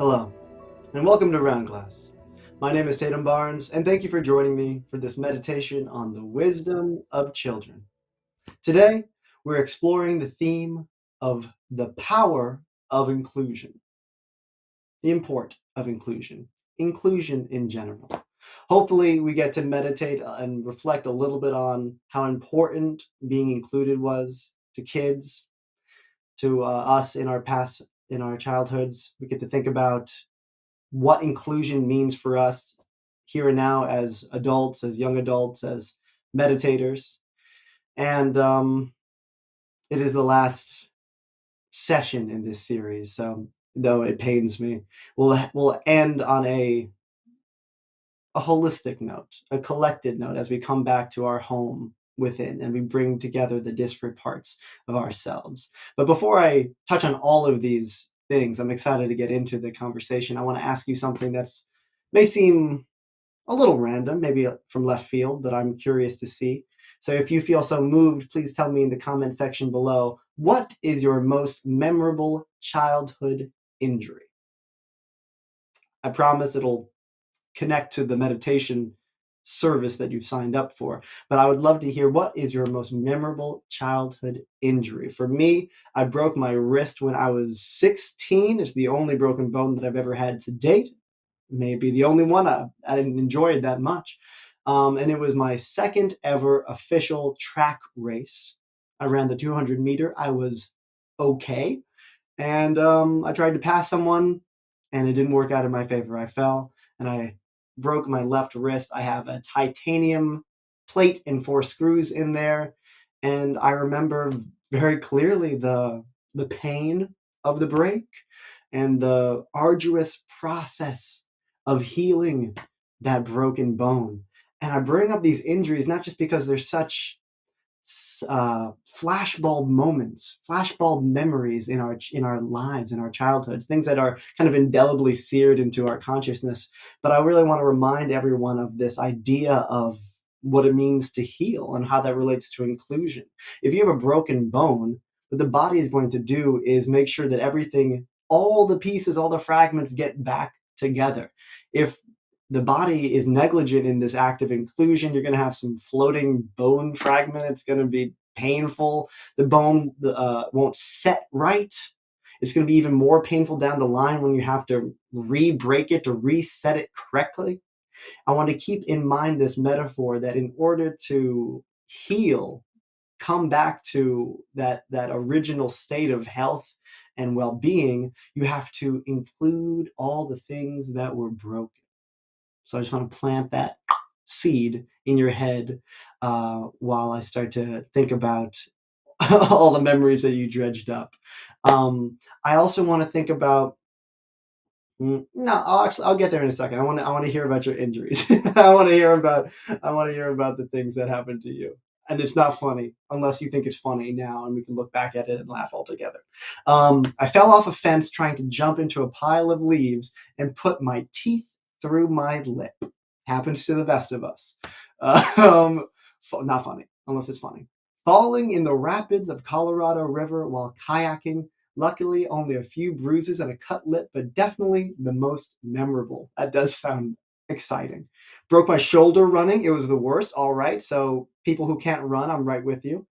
Hello, and welcome to Round Glass. My name is Tatum Barnes, and thank you for joining me for this meditation on the wisdom of children. Today, we're exploring the theme of the power of inclusion, the import of inclusion in general. Hopefully, we get to meditate and reflect a little bit on how important being included was to kids, to us in our past, in our childhoods. We get to think about what inclusion means for us here and now as adults, as young adults, as meditators. And it is the last session in this series, so though it pains me, we'll end on a holistic note, a collected note as we come back to our home within and we bring together the disparate parts of ourselves. But before I touch on all of these things, I'm excited to get into the conversation. I want to ask you something that's may seem a little random, maybe from left field, but I'm curious to see. So if you feel so moved, please tell me in the comment section below, what is your most memorable childhood injury? I promise it'll connect to the meditation service that you've signed up for. But I would love to hear, what is your most memorable childhood injury? For me, I broke my wrist when I was 16. It's the only broken bone that I've ever had to date. Maybe the only one. I didn't enjoy it that much. And it was my second ever official track race. I ran the 200 meter. I was okay. And I tried to pass someone, and it didn't work out in my favor. I fell, and I broke my left wrist. I have a titanium plate and 4 screws in there, and I remember very clearly the pain of the break and the arduous process of healing that broken bone. And I bring up these injuries not just because they're such flashbulb moments, flashbulb memories in our lives, in our childhoods, things that are kind of indelibly seared into our consciousness. But I really want to remind everyone of this idea of what it means to heal and how that relates to inclusion. If you have a broken bone, what the body is going to do is make sure that everything, all the pieces, all the fragments get back together. If the body is negligent in this act of inclusion, you're going to have some floating bone fragment. It's going to be painful. The bone won't set right. It's going to be even more painful down the line when you have to re-break it to reset it correctly. I want to keep in mind this metaphor that in order to heal, come back to that original state of health and well-being, you have to include all the things that were broken. So I just want to plant that seed in your head while I start to think about all the memories that you dredged up. I also want to think about. No, I'll get there in a second. I want to hear about your injuries. I want to hear about the things that happened to you. And it's not funny unless you think it's funny now, and we can look back at it and laugh all together. I fell off a fence trying to jump into a pile of leaves and put my teeth through my lip. Happens to the best of us. Not funny, unless it's funny. Falling in the rapids of Colorado River while kayaking. Luckily, only a few bruises and a cut lip, but definitely the most memorable. That does sound exciting. Broke my shoulder running. It was the worst. All right. So people who can't run, I'm right with you.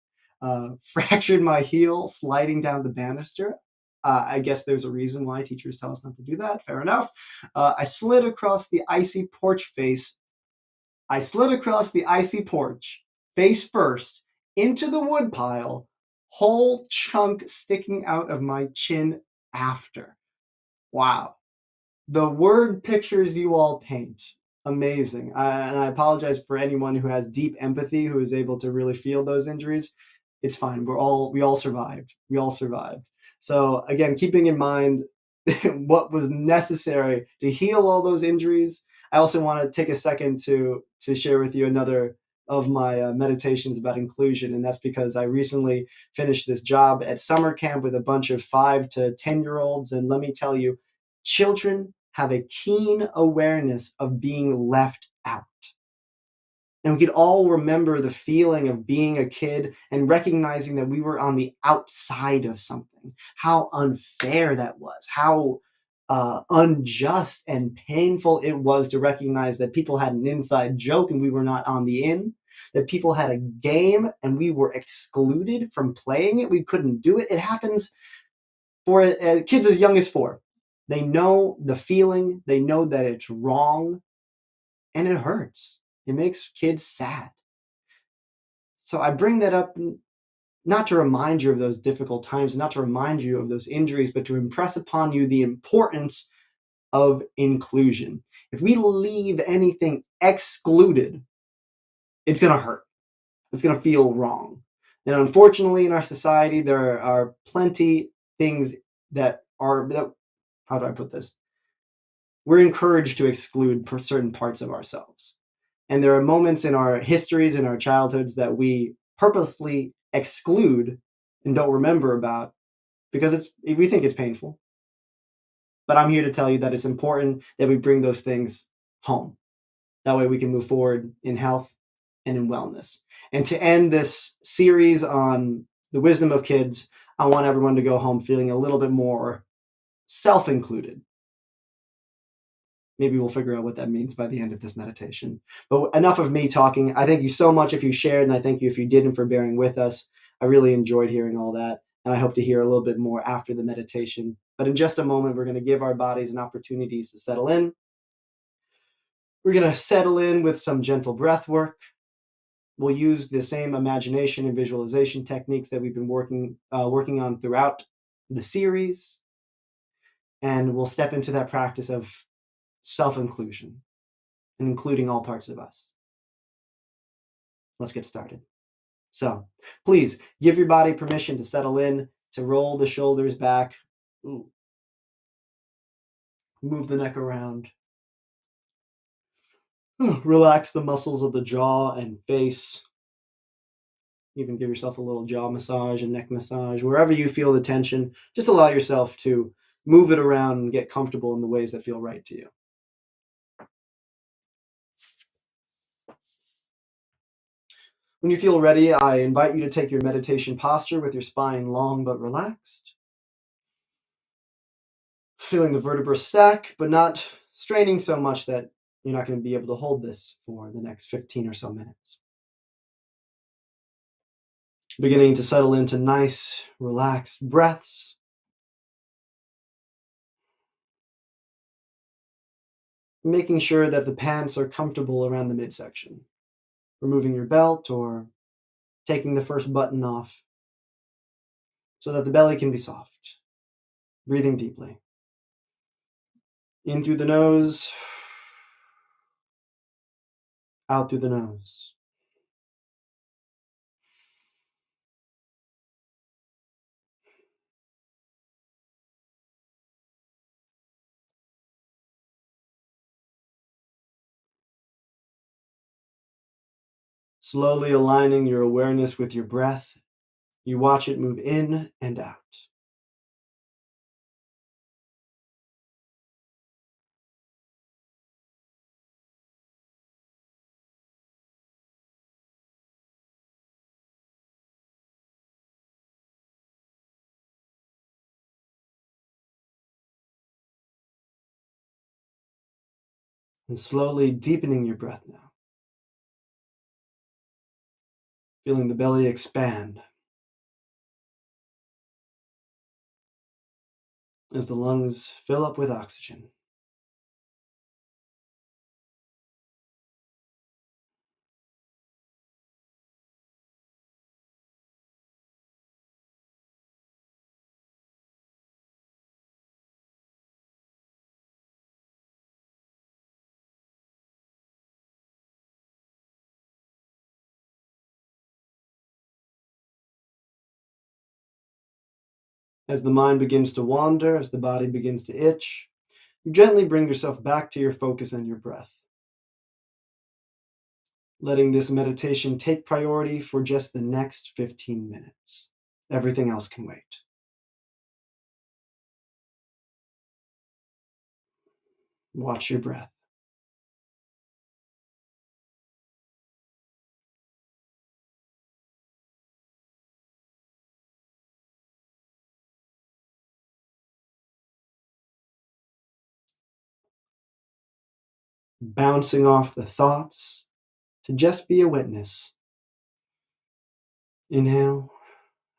Fractured my heel sliding down the banister. I guess there's a reason why teachers tell us not to do that. Fair enough. I slid across the icy porch face first into the woodpile, whole chunk sticking out of my chin after. Wow. The word pictures you all paint. Amazing. And I apologize for anyone who has deep empathy, who is able to really feel those injuries. It's fine. We all survived. We all survived. So again, keeping in mind what was necessary to heal all those injuries, I also want to take a second to share with you another of my meditations about inclusion. And that's because I recently finished this job at summer camp with a bunch of 5 to 10-year-olds. And let me tell you, children have a keen awareness of being left out. And we could all remember the feeling of being a kid and recognizing that we were on the outside of something, how unfair that was, how unjust and painful it was to recognize that people had an inside joke and we were not on the in, that people had a game and we were excluded from playing it. We couldn't do it. It happens for kids as young as 4. They know the feeling, they know that it's wrong, and it hurts. It makes kids sad. So I bring that up not to remind you of those difficult times, not to remind you of those injuries, but to impress upon you the importance of inclusion. If we leave anything excluded, it's going to hurt. It's going to feel wrong. And unfortunately, in our society, there are plenty things that are, that, how do I put this? We're encouraged to exclude certain parts of ourselves. And there are moments in our histories, in our childhoods, that we purposely exclude and don't remember about because we think it's painful. But I'm here to tell you that it's important that we bring those things home. That way we can move forward in health and in wellness. And to end this series on the wisdom of kids, I want everyone to go home feeling a little bit more self-included. Maybe we'll figure out what that means by the end of this meditation. But enough of me talking. I thank you so much if you shared, and I thank you if you didn't for bearing with us. I really enjoyed hearing all that, and I hope to hear a little bit more after the meditation. But in just a moment, we're going to give our bodies an opportunity to settle in. We're going to settle in with some gentle breath work. We'll use the same imagination and visualization techniques that we've been working on throughout the series, and we'll step into that practice of self-inclusion and including all parts of us. Let's get started. So please give your body permission to settle in, to roll the shoulders back. Ooh. Move the neck around. Relax the muscles of the jaw and face. Even give yourself a little jaw massage and neck massage. Wherever you feel the tension, just allow yourself to move it around and get comfortable in the ways that feel right to you. When you feel ready, I invite you to take your meditation posture with your spine long but relaxed. Feeling the vertebrae stack, but not straining so much that you're not going to be able to hold this for the next 15 or so minutes. Beginning to settle into nice, relaxed breaths. Making sure that the pants are comfortable around the midsection. Removing your belt or taking the first button off so that the belly can be soft. Breathing deeply. In through the nose, out through the nose. Slowly aligning your awareness with your breath, you watch it move in and out. And slowly deepening your breath now. Feeling the belly expand as the lungs fill up with oxygen. As the mind begins to wander, as the body begins to itch, you gently bring yourself back to your focus and your breath. Letting this meditation take priority for just the next 15 minutes. Everything else can wait. Watch your breath. bouncing off the thoughts to just be a witness. Inhale,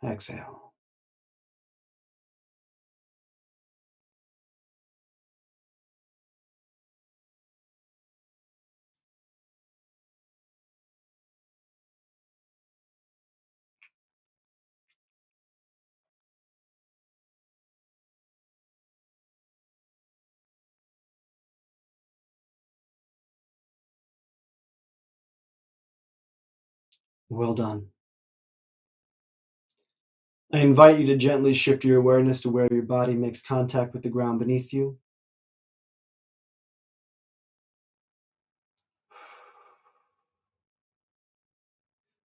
exhale. Well done. I invite you to gently shift your awareness to where your body makes contact with the ground beneath you.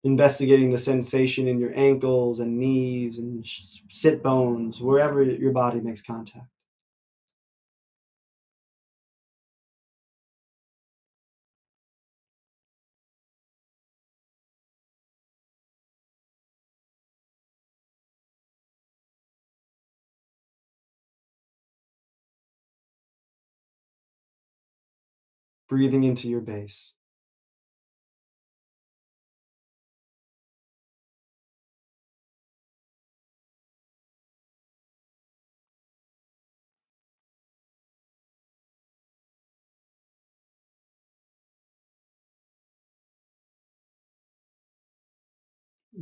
Investigating the sensation in your ankles and knees and sit bones, wherever your body makes contact. Breathing into your base.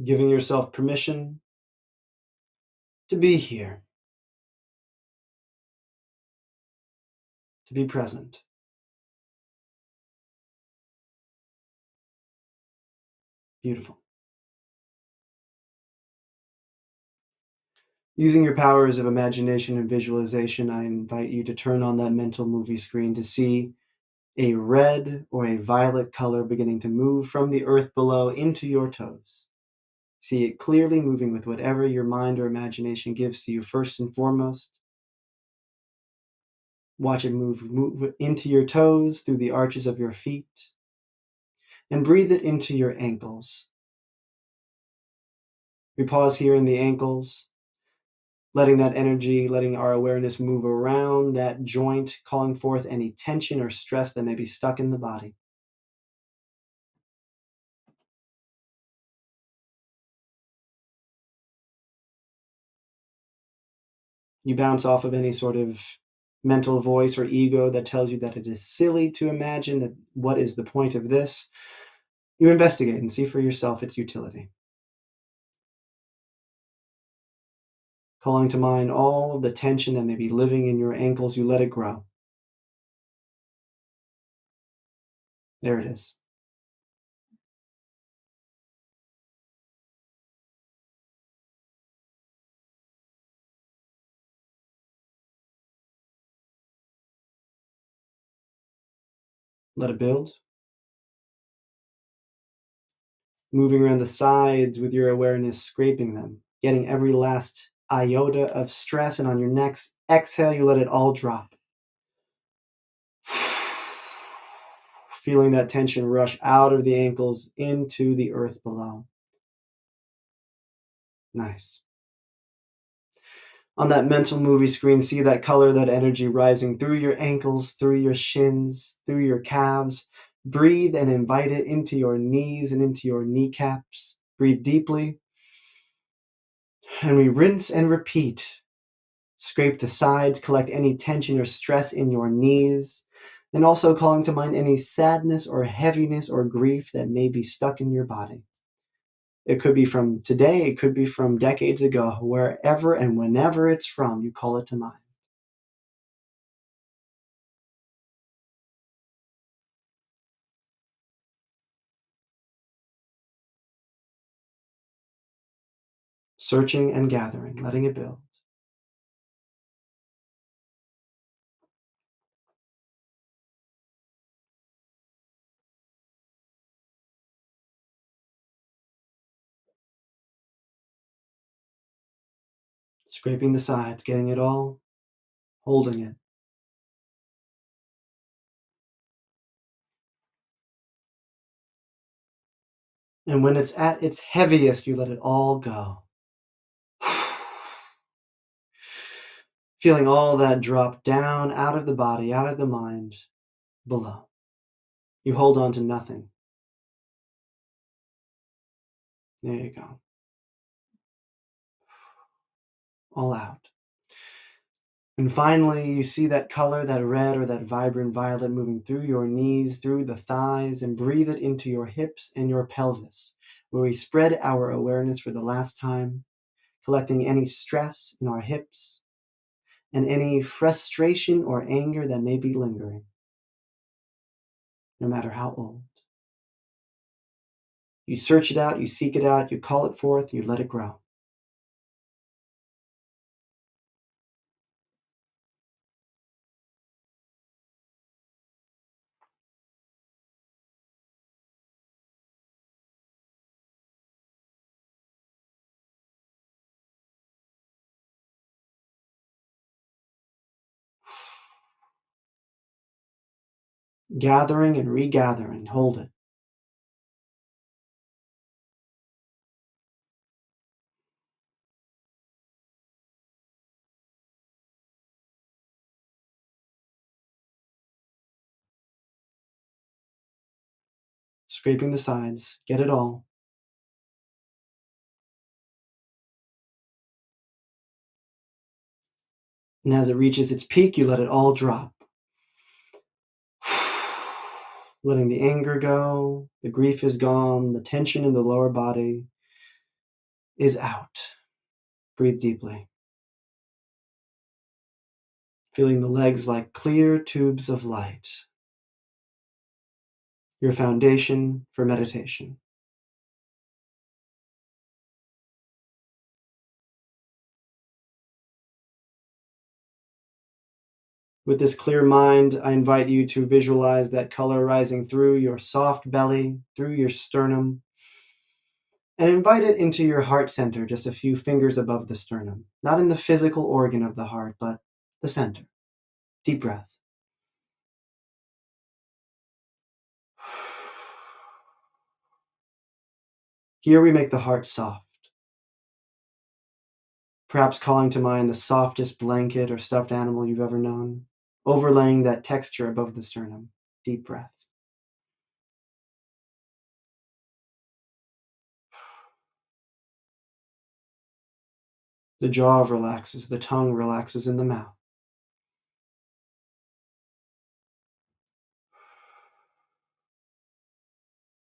Giving yourself permission to be here, to be present. Beautiful. Using your powers of imagination and visualization, I invite you to turn on that mental movie screen to see a red or a violet color beginning to move from the earth below into your toes. See it clearly moving with whatever your mind or imagination gives to you first and foremost. Watch it move into your toes, through the arches of your feet, and breathe it into your ankles. We pause here in the ankles, letting that energy, letting our awareness move around that joint, calling forth any tension or stress that may be stuck in the body. You bounce off of any sort of mental voice or ego that tells you that it is silly to imagine that what is the point of this. You investigate and see for yourself its utility. Calling to mind all of the tension that may be living in your ankles, you let it grow. There it is. Let it build. Moving around the sides with your awareness, scraping them, getting every last iota of stress. And on your next exhale, you let it all drop. Feeling that tension rush out of the ankles into the earth below. Nice. On that mental movie screen, see that color, that energy rising through your ankles, through your shins, through your calves. Breathe and invite it into your knees and into your kneecaps. Breathe deeply. And we rinse and repeat. Scrape the sides, collect any tension or stress in your knees, and also calling to mind any sadness or heaviness or grief that may be stuck in your body. It could be from today, it could be from decades ago, wherever and whenever it's from, you call it to mind. Searching and gathering, letting it build. Scraping the sides, getting it all, holding it. And when it's at its heaviest, you let it all go. Feeling all that drop down out of the body, out of the mind, below. You hold on to nothing. There you go. All out. And finally, you see that color, that red or that vibrant violet moving through your knees, through the thighs, and breathe it into your hips and your pelvis, where we spread our awareness for the last time, collecting any stress in our hips and any frustration or anger that may be lingering, no matter how old. You search it out, you seek it out, you call it forth, you let it grow. Gathering and regathering, hold it. Scraping the sides, get it all. And as it reaches its peak, you let it all drop. Letting the anger go, the grief is gone, the tension in the lower body is out. Breathe deeply. Feeling the legs like clear tubes of light. Your foundation for meditation. With this clear mind, I invite you to visualize that color rising through your soft belly, through your sternum, and invite it into your heart center, just a few fingers above the sternum. Not in the physical organ of the heart, but the center. Deep breath. Here we make the heart soft, perhaps calling to mind the softest blanket or stuffed animal you've ever known, overlaying that texture above the sternum. Deep breath. The jaw relaxes, the tongue relaxes in the mouth.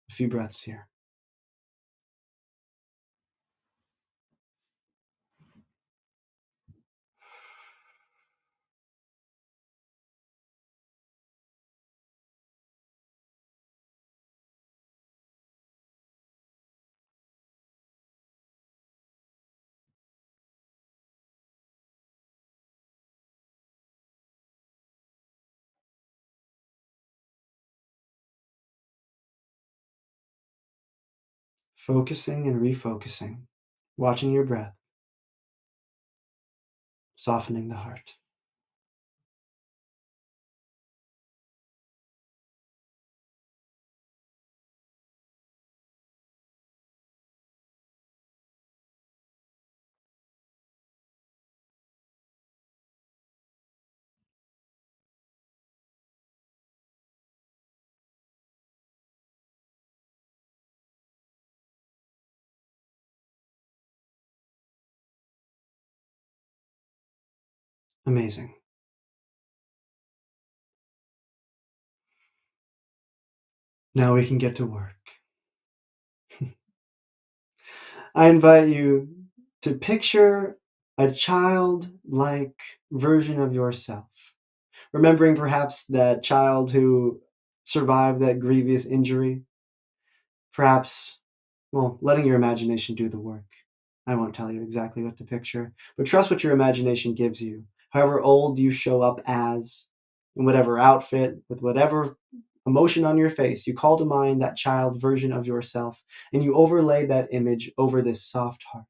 A few breaths here. Focusing and refocusing, watching your breath, softening the heart. Amazing. Now we can get to work. I invite you to picture a childlike version of yourself, remembering perhaps that child who survived that grievous injury, perhaps, well, letting your imagination do the work. I won't tell you exactly what to picture, but trust what your imagination gives you. However old you show up as, in whatever outfit, with whatever emotion on your face, you call to mind that child version of yourself, and you overlay that image over this soft heart.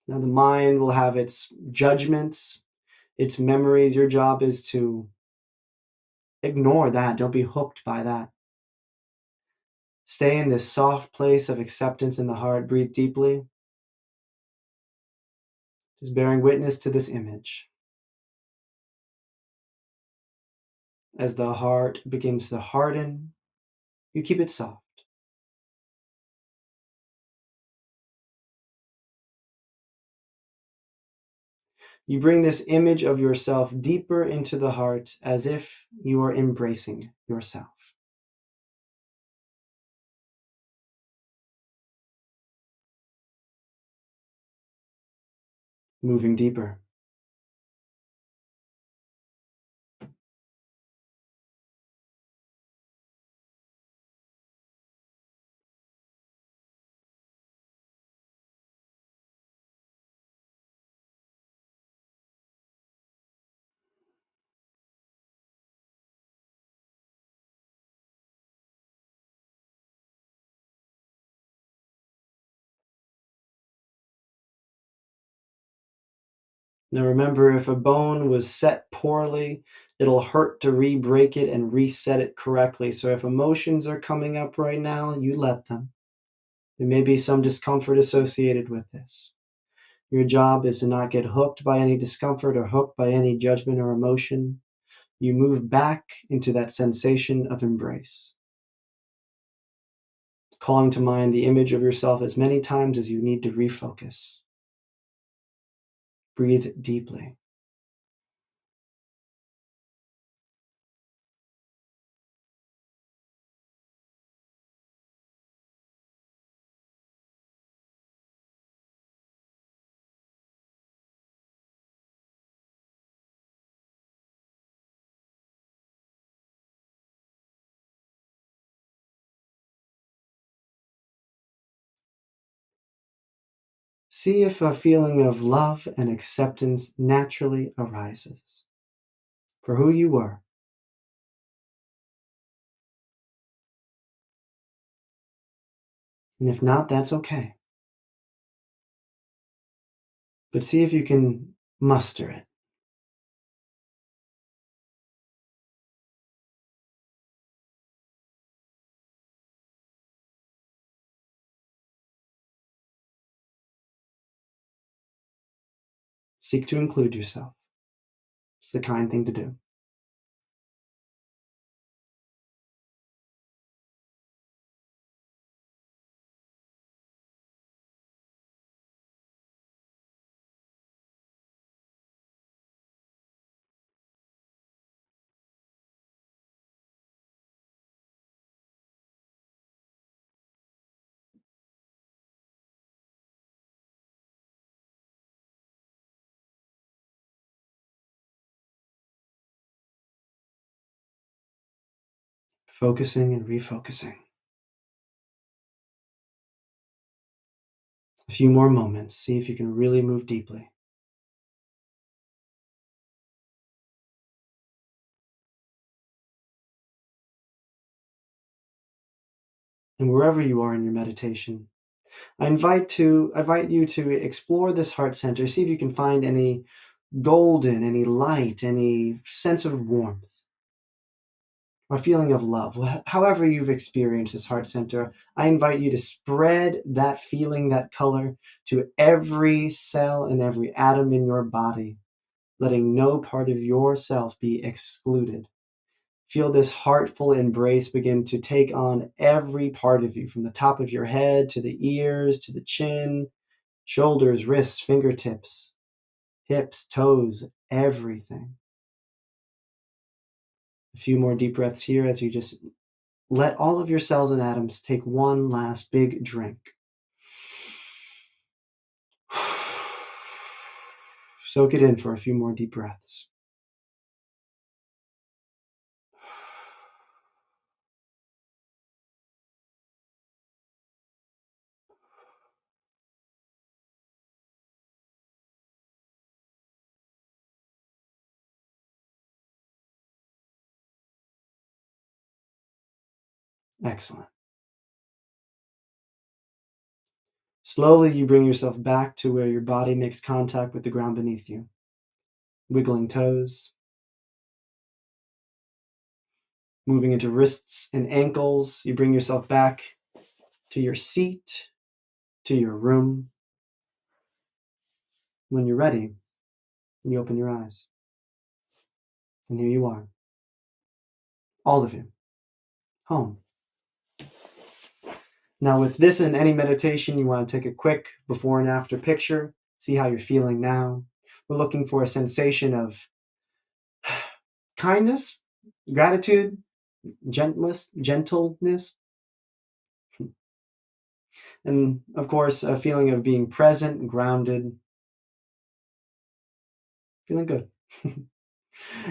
Now, the mind will have its judgments, its memories. Your job is to ignore that. Don't be hooked by that. Stay in this soft place of acceptance in the heart. Breathe deeply, just bearing witness to this image. As the heart begins to harden, you keep it soft. You bring this image of yourself deeper into the heart as if you are embracing yourself. Moving deeper. Now remember, if a bone was set poorly, it'll hurt to re-break it and reset it correctly. So if emotions are coming up right now, you let them. There may be some discomfort associated with this. Your job is to not get hooked by any discomfort or hooked by any judgment or emotion. You move back into that sensation of embrace, calling to mind the image of yourself as many times as you need to refocus. Breathe deeply. See if a feeling of love and acceptance naturally arises for who you were. And if not, that's okay. But see if you can muster it. Seek to include yourself. It's the kind thing to do. Focusing and refocusing. A few more moments. See if you can really move deeply. And wherever you are in your meditation, I invite you to explore this heart center. See if you can find any golden, any light, any sense of warmth, or feeling of love. However you've experienced this heart center, I invite you to spread that feeling, that color, to every cell and every atom in your body, letting no part of yourself be excluded. Feel this heartful embrace begin to take on every part of you, from the top of your head to the ears, to the chin, shoulders, wrists, fingertips, hips, toes, everything. A few more deep breaths here as you just let all of your cells and atoms take one last big drink. Soak it in for a few more deep breaths. Excellent. Slowly, you bring yourself back to where your body makes contact with the ground beneath you. Wiggling toes, moving into wrists and ankles. You bring yourself back to your seat, to your room. When you're ready, you open your eyes. And here you are. all of you, home. Now, with this and any meditation, you want to take a quick before and after picture, see how you're feeling now. We're looking for a sensation of kindness, gratitude, gentleness, and of course, a feeling of being present, grounded, feeling good.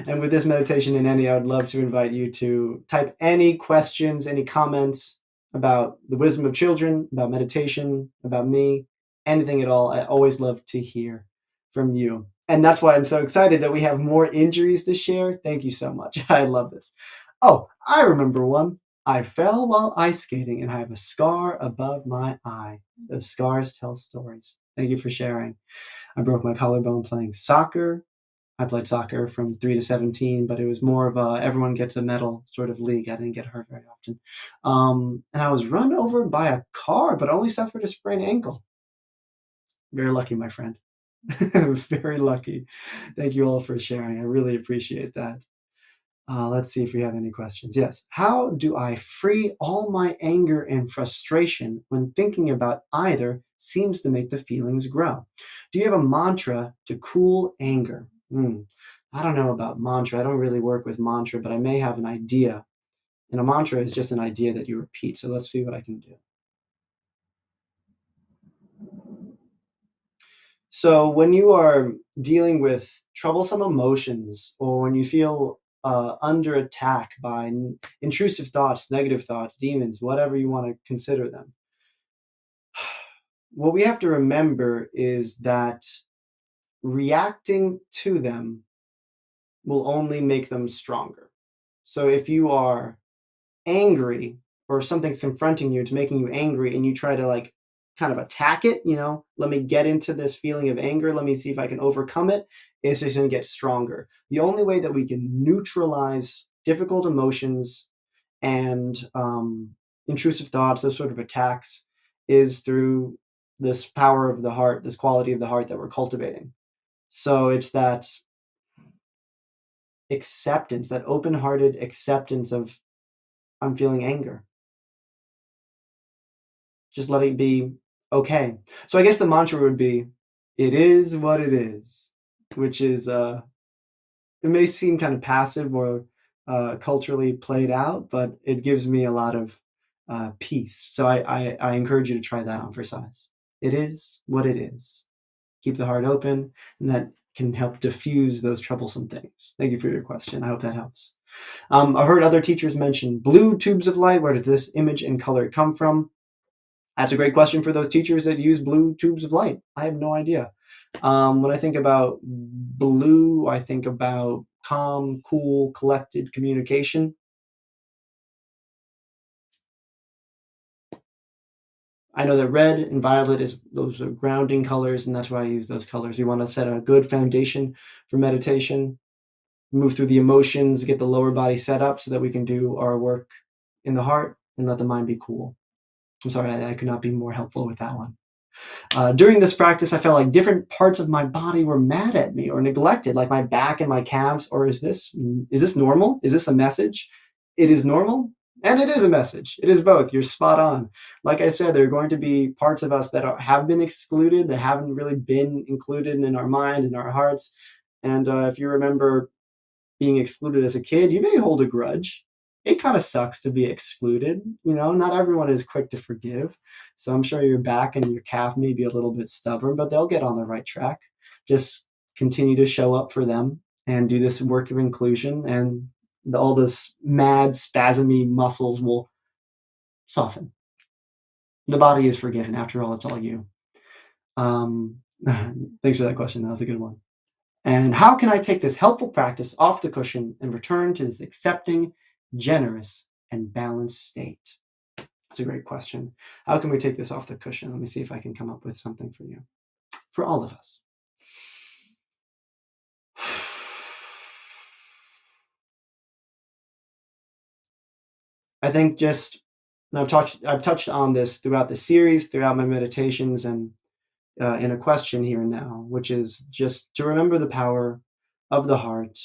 And with this meditation in any, I would love to invite you to type any questions, any comments about the wisdom of children, about meditation, about me, anything at all. I always love to hear from you. And that's why I'm so excited that we have more injuries to share. Thank you so much. I love this. Oh, I remember one. I fell while ice skating and I have a scar above my eye. Those scars tell stories. Thank you for sharing. I broke my collarbone playing soccer. I played soccer from 3 to 17, but it was more of a everyone gets a medal sort of league. I didn't get hurt very often. And I was run over by a car, but only suffered a sprained ankle. Very lucky, my friend. I was very lucky. Thank you all for sharing. I really appreciate that. Let's see if we have any questions. Yes. How do I free all my anger and frustration when thinking about either seems to make the feelings grow? Do you have a mantra to cool anger? I don't know about mantra. I don't really work with mantra, but I may have an idea. And a mantra is just an idea that you repeat. So let's see what I can do. So when you are dealing with troublesome emotions or when you feel under attack by intrusive thoughts, negative thoughts, demons, whatever you want to consider them, what we have to remember is that reacting to them will only make them stronger. So if you are angry or something's confronting you, it's making you angry, and you try to like kind of attack it, let me get into this feeling of anger, let me see if I can overcome it, it's just going to get stronger. The only way that we can neutralize difficult emotions and intrusive thoughts, those sort of attacks, is through this power of the heart, this quality of the heart that we're cultivating. So it's that acceptance, that open-hearted acceptance of I'm feeling anger. Just let it be okay. So I guess the mantra would be, it is what it is, which is, it may seem kind of passive or culturally played out, but it gives me a lot of peace. So I encourage you to try that on for size. It is what it is. Keep the heart open, and that can help diffuse those troublesome things. Thank you for your question. I hope that helps. I've heard other teachers mention blue tubes of light. Where does this image and color come from? That's a great question for those teachers that use blue tubes of light. I have no idea. When I think about blue, I think about calm, cool, collected communication. I know that red and violet those are grounding colors, and that's why I use those colors. We want to set a good foundation for meditation, move through the emotions, get the lower body set up so that we can do our work in the heart and let the mind be cool. I'm sorry, I could not be more helpful with that one. During this practice, I felt like different parts of my body were mad at me or neglected, like my back and my calves. Or is this normal? Is this a message? It is normal, and it is a message. It is both. You're spot on. Like I said, there are going to be parts of us that have been excluded, that haven't really been included in our mind and our hearts. And if you remember being excluded as a kid, you may hold a grudge. It kind of sucks to be excluded. Not everyone is quick to forgive. So I'm sure your back and your calf may be a little bit stubborn, but they'll get on the right track. Just continue to show up for them and do this work of inclusion, and all this mad, spasmy muscles will soften. The body is forgiven. After all, it's all you. Thanks for that question. That was a good one. And how can I take this helpful practice off the cushion and return to this accepting, generous, and balanced state? That's a great question. How can we take this off the cushion? Let me see if I can come up with something for you. For all of us. I think and I've touched on this throughout the series, throughout my meditations, and in a question here and now, which is just to remember the power of the heart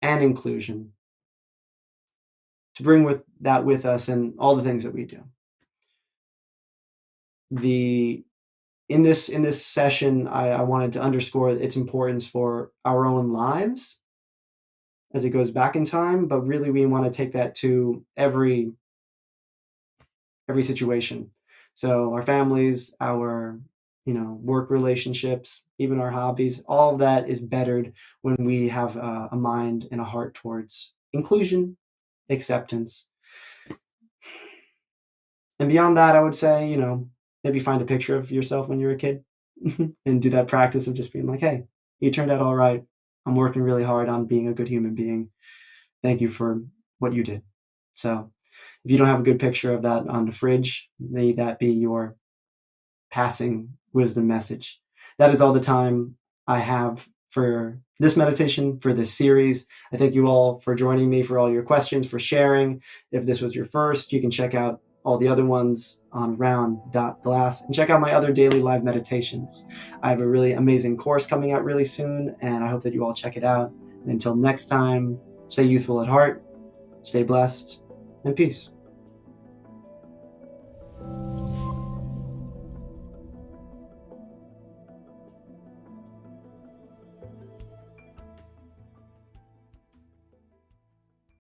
and inclusion, to bring with us in all the things that we do. In this session, I wanted to underscore its importance for our own lives as it goes back in time, but really we want to take that to every situation. So our families, our work relationships, even our hobbies, all of that is bettered when we have a mind and a heart towards inclusion, acceptance. And beyond that, I would say, maybe find a picture of yourself when you're a kid and do that practice of just being like, hey, you turned out all right. I'm working really hard on being a good human being. Thank you for what you did. So if you don't have a good picture of that on the fridge, may that be your passing wisdom message. That is all the time I have for this meditation, for this series. I thank you all for joining me, for all your questions, for sharing. If this was your first, you can check out all the other ones on round.glass and check out my other daily live meditations. I have a really amazing course coming out really soon, and I hope that you all check it out. And until next time, stay youthful at heart, stay blessed, and peace.